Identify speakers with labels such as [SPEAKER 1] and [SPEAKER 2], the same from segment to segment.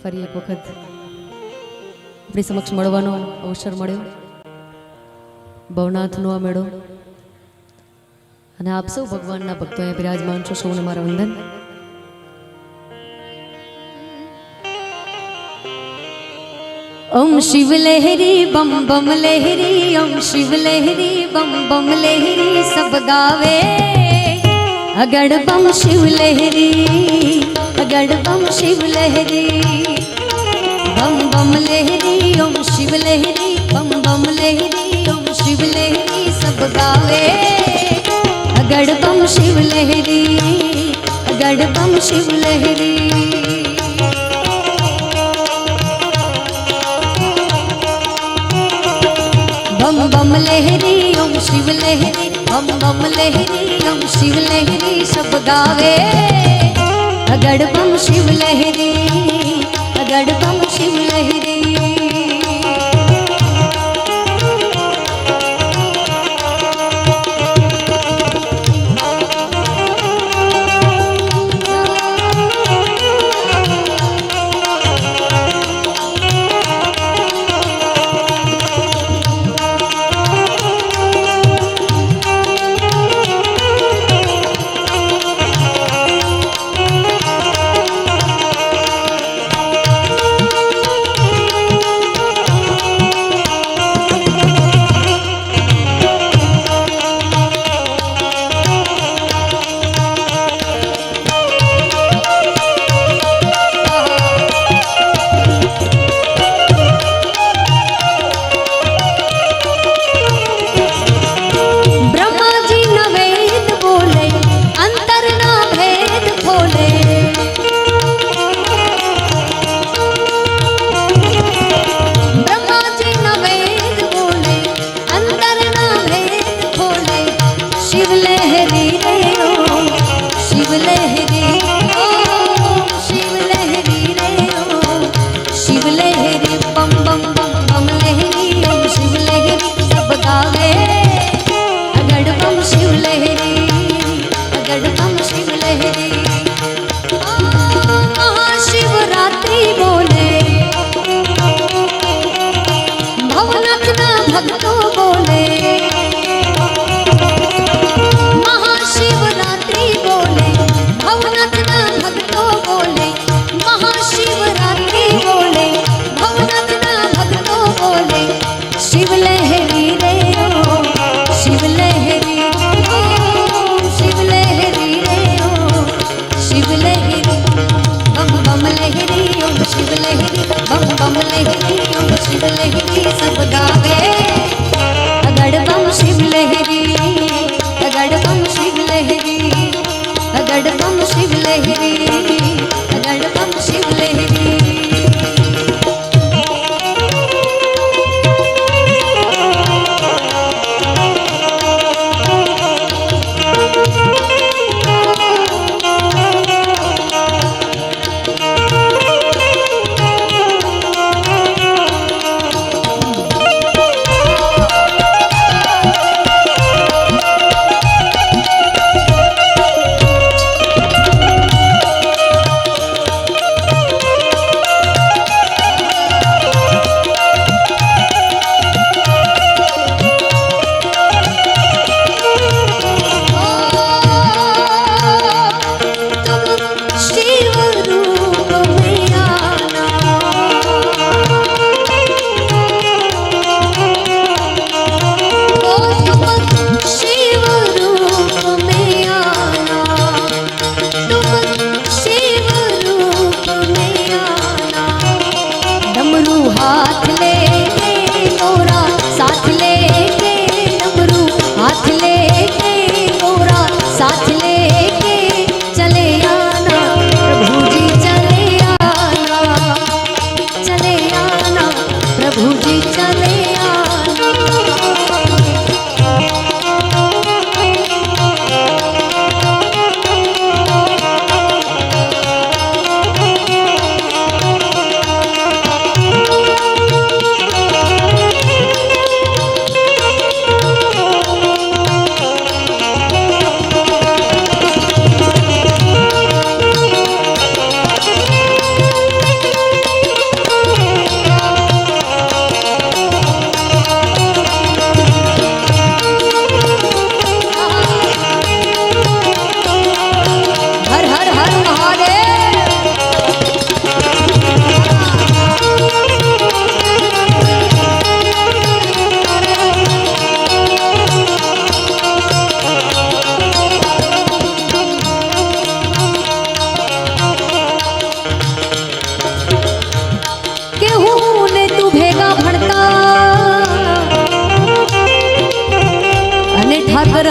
[SPEAKER 1] ફરી એક વખત આપણી સમક્ષ મળવાનો અવસર મળ્યો, ભવનાથનો આ મેળો, અને આપ સૌ ભગવાનના ભક્તો અહીંયા બિરાજમાન છો, સૌને મારા વંદન. ओम शिव लहरी बम बम लहरी, ओम शिव लहरी बम बम लहरी, सब गावे अगड़ बम शिव लहरी, अगड़ बम शिव लहरी, बम बम लहरी ओम शिव लहरी, बम बम लहरी ओम शिव लहरी, सब गावे अगड़ बम शिव लहरी, अगड़ बम शिव लहरी. बम बम लहरी ओम शिव लहरी, बम बम लहरी ओम शिव लहरी, सब गावे अगड़ बम शिव लहरी, अगड़ बम शिव लहरी.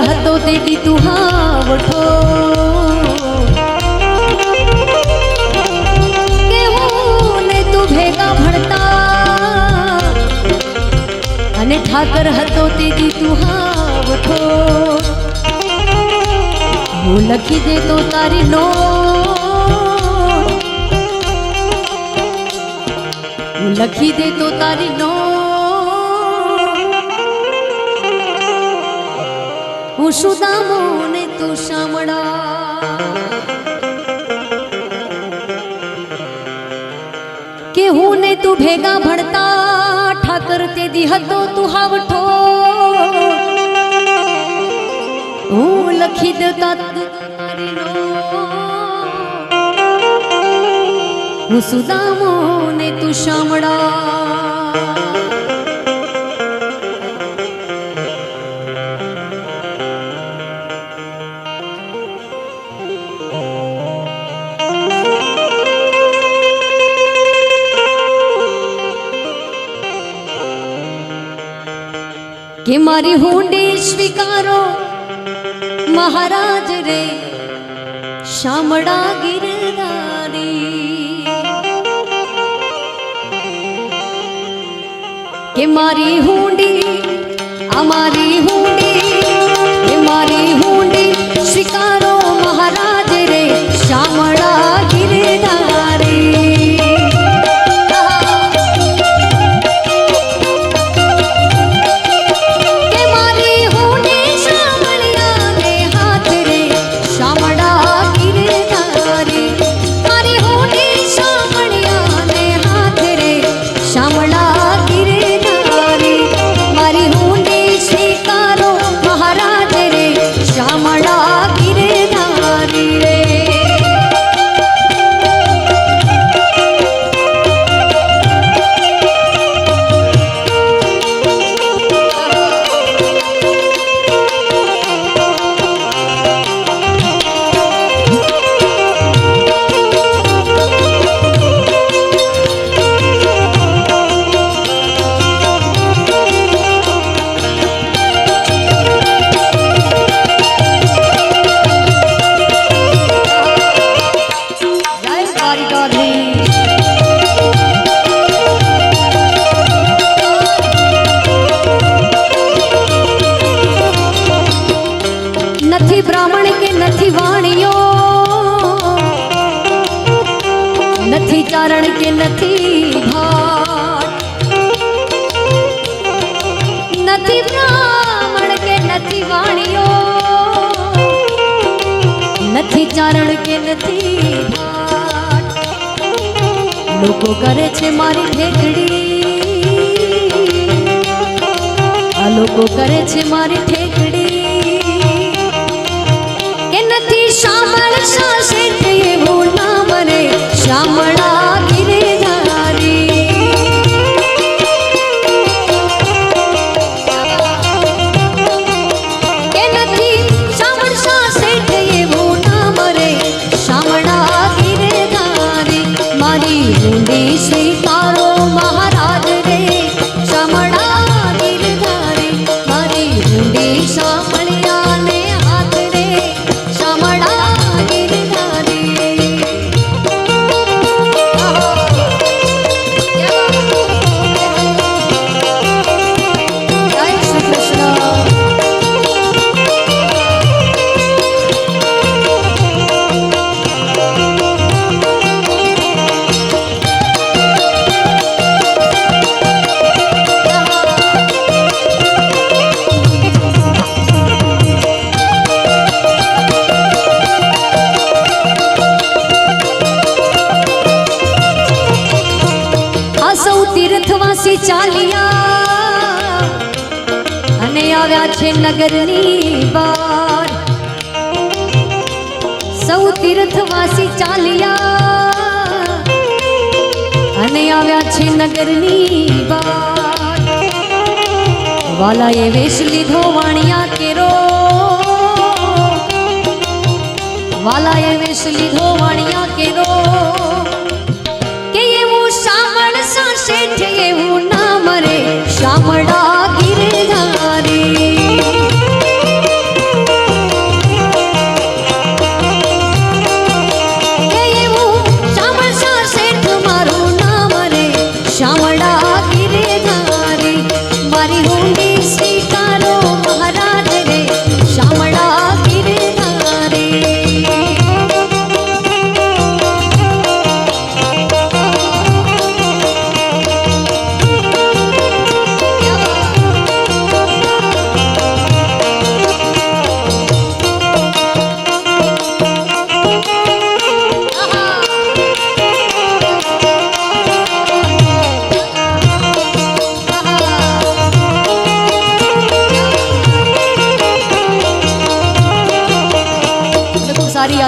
[SPEAKER 1] હતો તે દી તું હાવઠો કેવું ને તું ભેગા ભણતા અને ઠાકર હતો તે દી તું હાવઠો હું લખી દે તો તારી નો હું લખી દે તો તારી નો હું સુદામો ને તું શામળા કે હું ને તું ભેગા ભણતા ઠાકર તે દી હતો તું હાવઠો હું લખી દેતા તારી નો હું સુદામો ને તું શામળા કે મારી હુંડી સ્વીકારો મહારાજ રે શામળા ગિરધારી કે મારી હુંડી અમારી હુંડી કે મારી હુંડી સ્વીકારો મહારાજ રે શામળા ગિરધારી નથી બ્રાહ્મણ કે નથી વાણિયો નથી ચારણ કે નથી ભાટ નથી બ્રાહ્મણ કે નથી વાણિયો નથી ચારણ કે નથી ભાટ લોકો કરે છે મારી ઠેકડી આ લોકો કરે છે મારી ઠેકડી શામળ સાસે એવું નામ રે શામળા ગિરધારી કે નથી શામળ સાસે એવું નામ રે શામળા ગિરધારી મારી હુંડી સ્વીકારો મહારાજ રે શામળા ગિરધારી મારી હુંડી શામળિયા ને હાથ રે તીર્થવાસી ચાલ્યા અને આવ્યા છે નગરની બહાર સૌ તીર્થવાસી ચાલ્યા અને આવ્યા છે નગરની બહાર વાલાએ વેશ લીધો વાણિયા કેરો વાલાએ વેશ લીધો વાણિયા કેરો કે એવું શામળ શેઠ એવું નામ રે શામળા ગિરધારી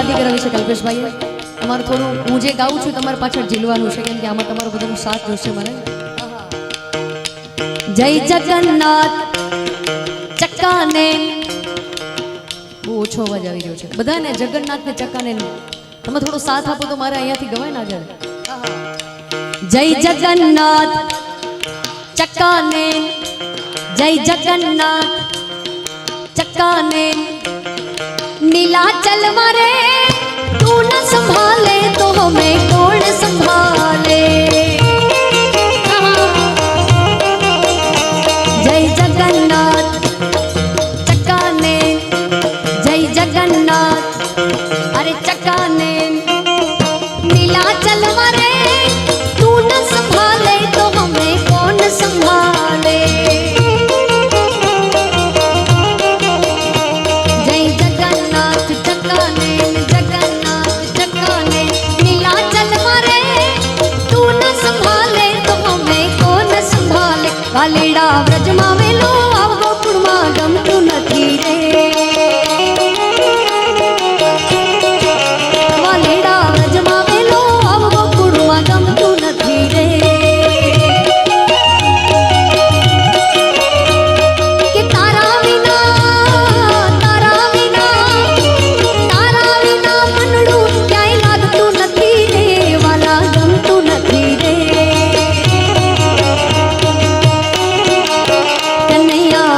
[SPEAKER 1] વાદી કરાવી છે કલ્પેશભાઈએ. તમારું થોડું હું જે ગાઉં છું તમારે પાછળ ઝીલવાનું છે, કેમ કે આમાં તમારો બધાનો સાથ જોશે મને. જય જગન્નાથ ચક્કાને, બહુ ઓછો અવાજ આવી રહ્યો છે બધાને. જગન્નાથ ને ચક્કાને તમે થોડો સાથ આપો તો મારે અહીંયાથી ગવાય ને આગળ. જય જગન્નાથ ચક્કાને, જય જગન્નાથ चक्काने, नीलाचल मारे तू न संभाले तो हमें कौन संभाले. जय जगन्नाथ चक्काने, जय जगन्नाथ अरे चक्काने, नीलाचल मारे तू न संभाले तो हमें कौन संभाले. વાલીડા વ્રજમાં વેલો આવ ગોકુળમાં ગમતું નથી રે. વાલીડા વ્રજમાં વેલો આવ ગોકુળમાં ગમતું નથી રે. કે તારા વિના મનડું ક્યાંય લાગતું નથી રે. વાલા ગમતું નથી રે.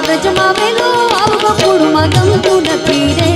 [SPEAKER 1] વ્રજમાં વેલો આવ ગોકુળમાં ગમતું નથી રે.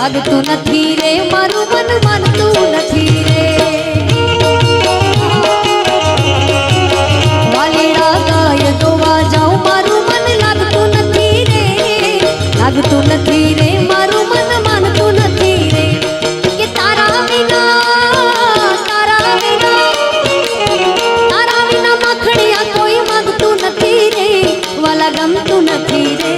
[SPEAKER 1] લાગતું નથી રે મારું મન માનતું નથી રે. વાલીડા ગાય દોવા જાઉં મારું મન લાગતું નથી રે. લાગતું નથી રે મારું મન માનતું નથી રે. કે તારા વિના માખડિયા કોઈ માંગતું નથી રે. વાલા ગમતું નથી રે.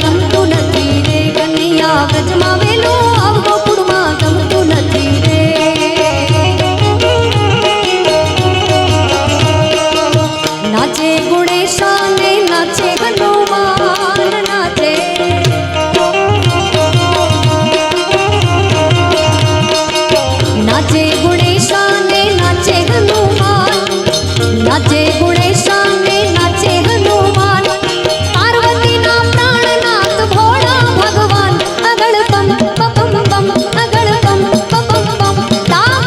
[SPEAKER 1] ગમતું નથી રે. કનૈયા વ્રજમાં વેલો આવ ગોકુળમાં ગમતું નથી રે. નાચે ગુણેશા ને નાચે હનુમાન નાચે. નાચે ગુણેશા ને નાચે હનુમાન. નાચે ગુણેશા ને નાચે હનુમાન. પાર્વતીના પ્રાણનાથ ભોળા ભગવાન. અગળ બમ બમ બમ અગળ બમ બમ બમ તામ.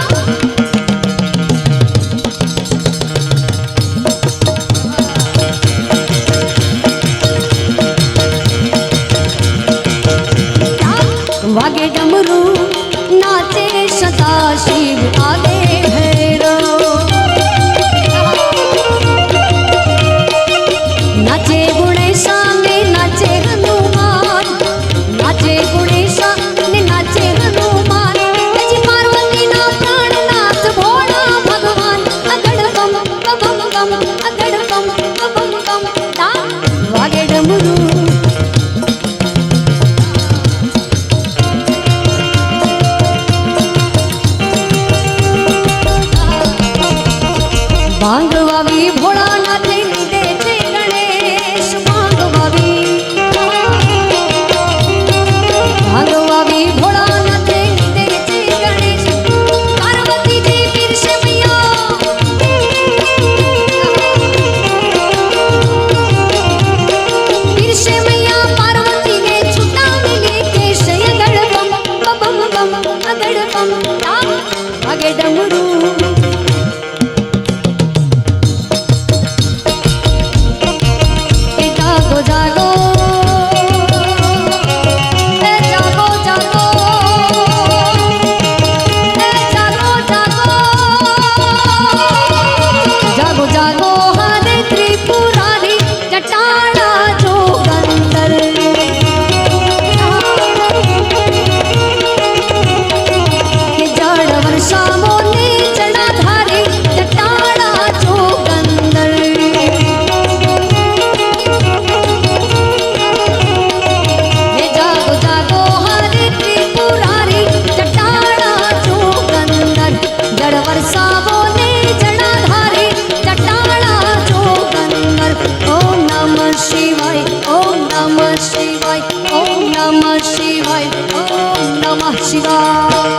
[SPEAKER 1] शिवाय ओम नमः शिवाय ओम नमः शिवाय ओम नमः शिवाय।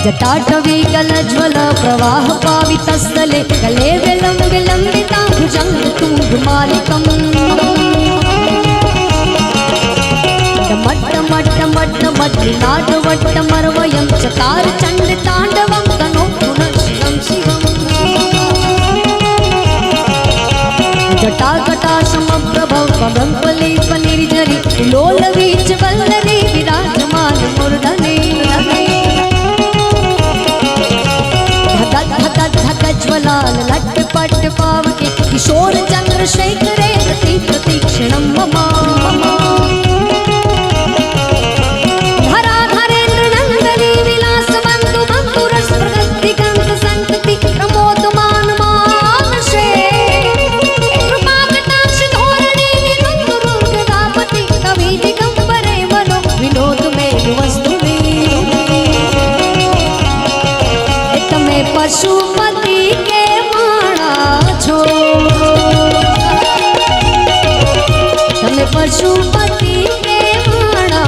[SPEAKER 1] जटाटवी गलज्वल प्रवाह पावितस्थले कले विलम्बिता भुजंग तुंगमालिकम् मट्टमट्टमट्टमर्वयं चकार चंड तांडवं तनो पुनः शिवं शिवम् जटाकटा समप्रभव पदंपलेप निर्झरि लोलवीच वल्लरी विराजमान मूर्धने ज्वलाल लट पट पावके किशोर चंद्रशेखरे प्रति प्रतीक्षणं मम धरा धरेन्द्र नंदनी विलास बंधु बंधु रस प्रगति कंत संतति प्रमोद मान मानसे कृपा कटाक्ष धोरणी निरुंध रुर्गदापति कवि दिगंबरे मनो विनोद में वस्तु में पशुपति के माणा छो તમે પશુપતિ કે માણા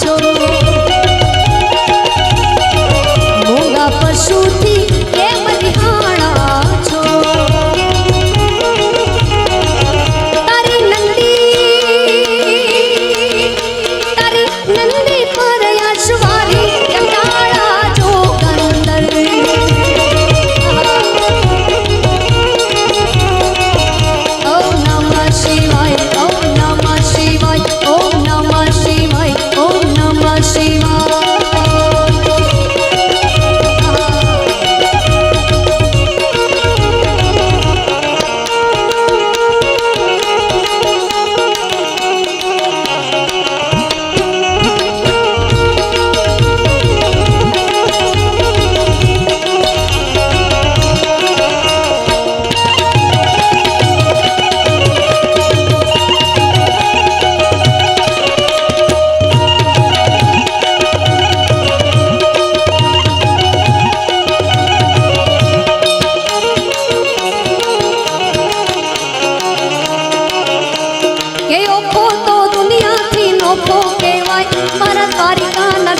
[SPEAKER 1] છો મોંઘા પશુથી કેમ નિહાળા છો તારી નંદી પર યશવારી કંટાળા જો કંદર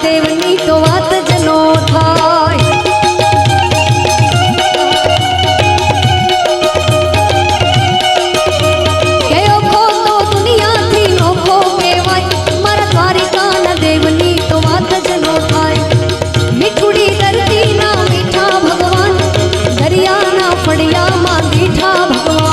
[SPEAKER 1] દેવની તો વાત જ નો થાય કે ઓખો તો દુનિયાથી નોખો કહેવાય મારા દ્વારિકાના દેવની તો વાત જ નો થાય મીઠુડી ધરતીના મીઠા ભગવાન દરિયાના ફળિયામાં મીઠા ભગવાન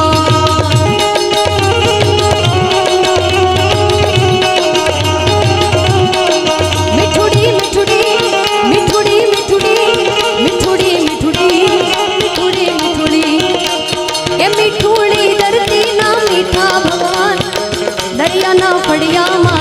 [SPEAKER 1] મીઠુડી ધરતીના મીઠા ભગવાન દરિયાના ફળિયામાં